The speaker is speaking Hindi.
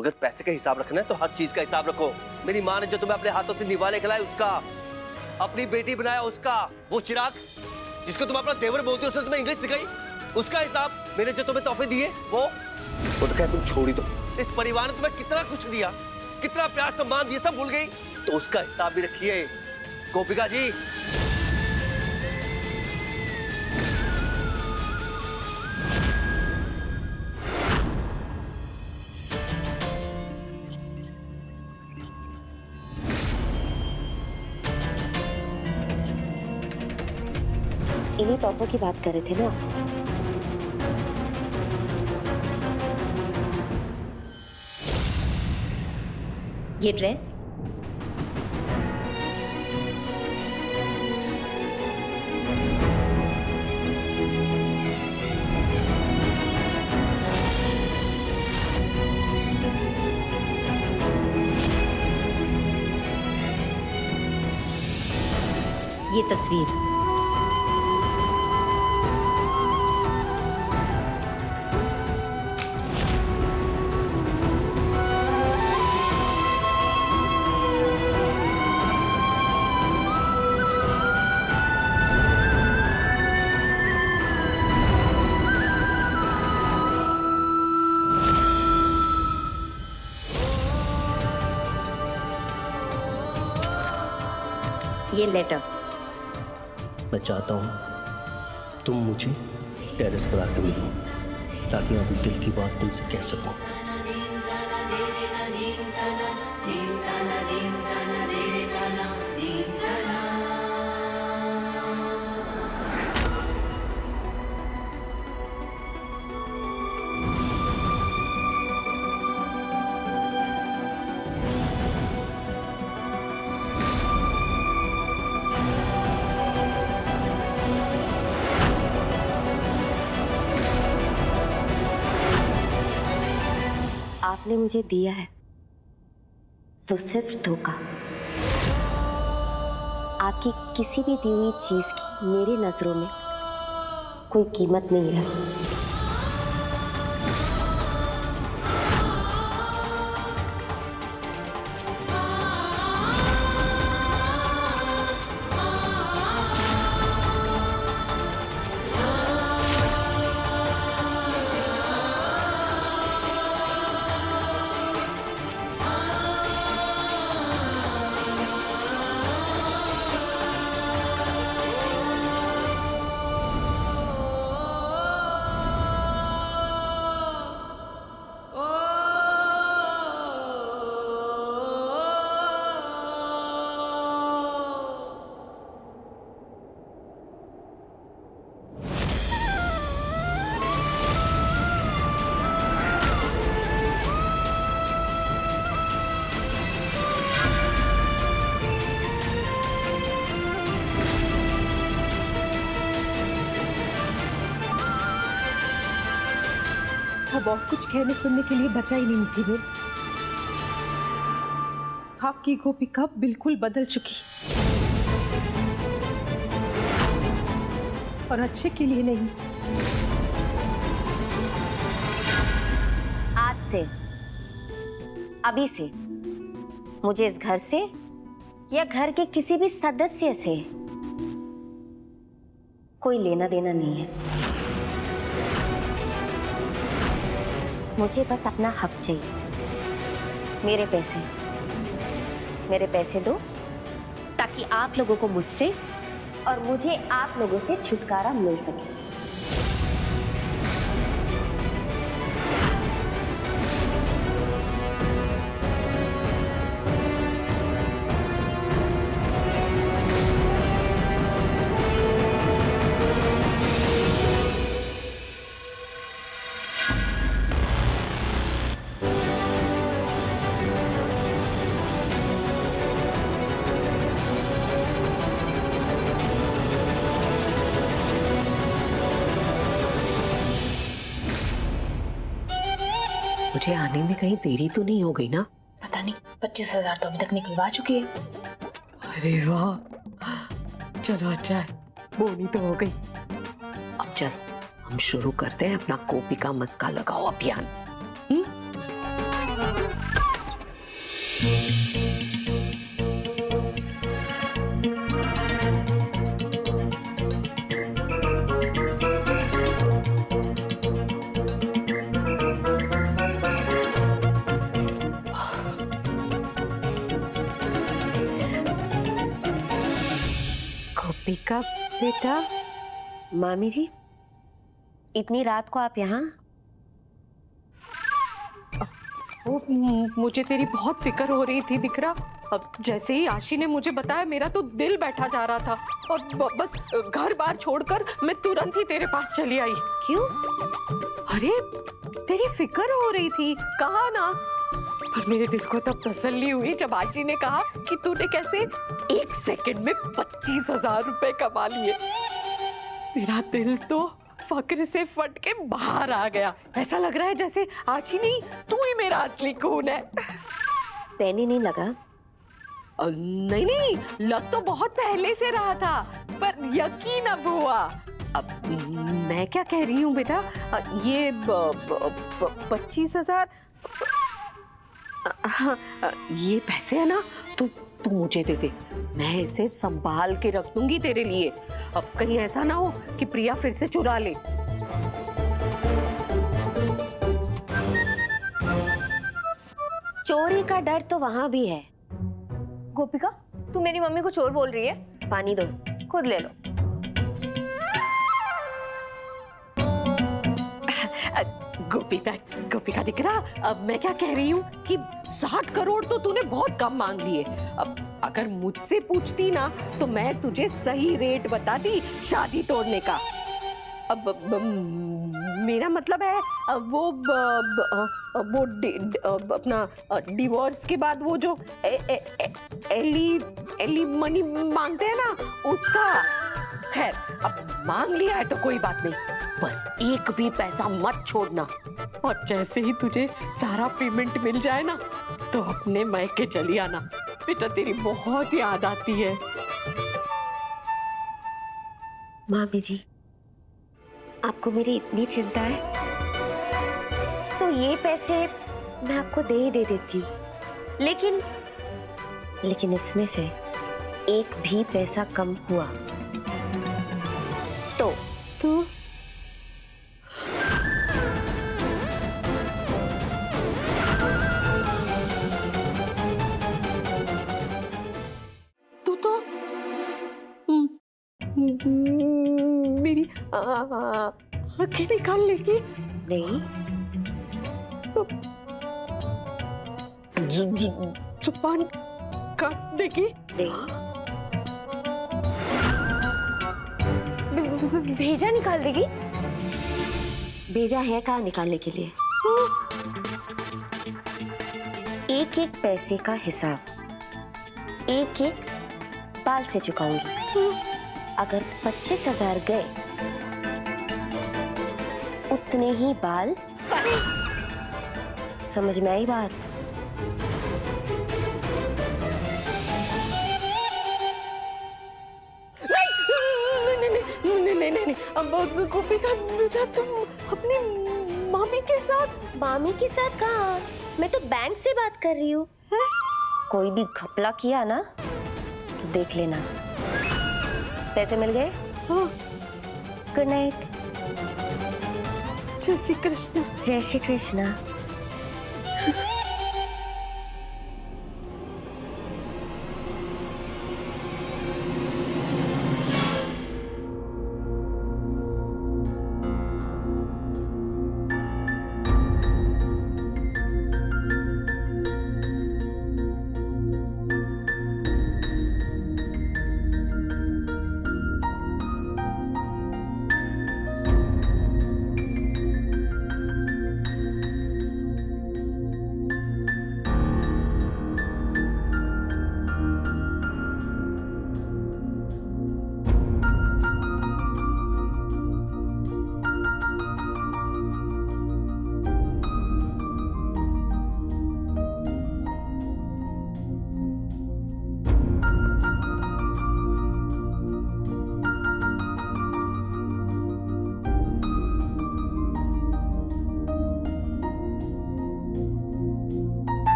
अगर पैसे का हिसाब रखना है तो हर चीज का हिसाब रखो। मेरी माँ ने जो तुम्हें अपने हाथों से निवाले खिलाए उसका, अपनी बेटी बनाया उसका, वो चिराग जिसको तुम अपना देवर बोलते हो उसने तुम्हें इंग्लिश सिखाई उसका हिसाब, मैंने जो तुम्हें तोहफे दिए वो तो क्या तुम छोड़ ही दो। इस परिवार ने तुम्हें कितना कुछ दिया, कितना प्यार सम्मान दिया, सब भूल गई, तो उसका हिसाब भी रखिए गोपिका जी। इन्हीं तोहफों की बात कर रहे थे ना? ये ड्रेस, ये तस्वीर, ये लेटर। मैं चाहता हूं तुम मुझे टेरेस पर आकर मिलो ताकि मैं अपने दिल की बात तुमसे कह सकूं। आपने मुझे दिया है तो सिर्फ धोखा। आपकी किसी भी दी हुई चीज की मेरी नजरों में कोई कीमत नहीं है। अब और कुछ कहने सुनने के लिए बचा ही नहीं थी। आपकी गोपिका बिल्कुल बदल चुकी और अच्छे के लिए नहीं। आज से, अभी से मुझे इस घर से या घर के किसी भी सदस्य से कोई लेना देना नहीं है। मुझे बस अपना हक चाहिए। मेरे पैसे दो ताकि आप लोगों को मुझसे और मुझे आप लोगों से छुटकारा मिल सके। मुझे आने में कहीं देरी तो नहीं हो गई ना? पता नहीं, 25,000 तो अभी तक निकलवा चुकी है। अरे वाह, चलो अच्छा है, बोनी तो हो गई। अब चल हम शुरू करते हैं अपना गोपिका मस्का लगाओ अभियान। गोपिका बेटा, मामी जी, इतनी रात को आप यहाँ? वो मुझे तेरी बहुत फिक्र हो रही थी दिख रहा। अब जैसे ही आशी ने मुझे बताया मेरा तो दिल बैठा जा रहा था और बस घर बार छोड़कर मैं तुरंत ही तेरे पास चली आई। क्यों? अरे तेरी फिक्र हो रही थी, कहा ना। पर मेरे दिल को तब तसल्ली हुई जब आशी ने कहा कि तूने कैसे 1 सेकंड में 25,000 रुपए कमा लिए। मेरा दिल तो फक्र से फट के बाहर आ गया। ऐसा लग रहा है जैसे आशी नहीं, तू ही मेरा असली खून है। पैनी नहीं लगा? नहीं नहीं, लग तो बहुत पहले से रहा था, पर यकीन अब हुआ। अब मैं क्या कह रही हूँ बेटा, ये 25,000, हाँ, ये पैसे है ना, तू मुझे दे दे। मैं इसे संभाल के रख दूंगी तेरे लिए। अब कहीं ऐसा ना हो कि प्रिया फिर से चुरा ले। चोरी का डर तो वहां भी है। गोपिका, तू मेरी मम्मी को चोर बोल रही है? पानी दो। खुद ले लो। गोपिका दिख रहा। अब मैं क्या कह रही हूँ कि 60 करोड़ तो तूने बहुत कम मांग लिए। अब अगर मुझसे पूछती ना तो मैं तुझे सही रेट बताती शादी तोड़ने का। अब मेरा मतलब है वो अपना डिवोर्स के बाद वो जो एली मनी मांगते हैं ना, उसका। खैर, अब मांग लिया है तो कोई बात नहीं, पर एक भी पैसा मत छोड़ना। और जैसे ही तुझे सारा पेमेंट मिल जाए ना तो अपने मायके चली आना। बेटा तेरी बहुत याद आती है। मामी जी, आपको मेरी इतनी चिंता है तो ये पैसे मैं आपको दे ही दे देती हूँ, लेकिन इसमें से एक भी पैसा कम हुआ तो तू तो मेरी आंखें निकाल लेगी। नहीं, जुबान काट देगी। नहीं, भेजा निकाल देगी। भेजा है कहाँ निकालने के लिए? एक एक पैसे का हिसाब एक एक बाल से चुकाऊंगी। अगर 25,000 गए उतने ही बाल। समझ में आई बात? नहीं। अब गोपिका बेटा, तुम अपनी मामी के साथ? मामी के साथ कहाँ? मैं तो बैंक से बात कर रही हूँ। कोई भी घपला किया ना तो देख लेना। पैसे मिल गए? Good night. जय श्री कृष्ण। जय श्री कृष्ण।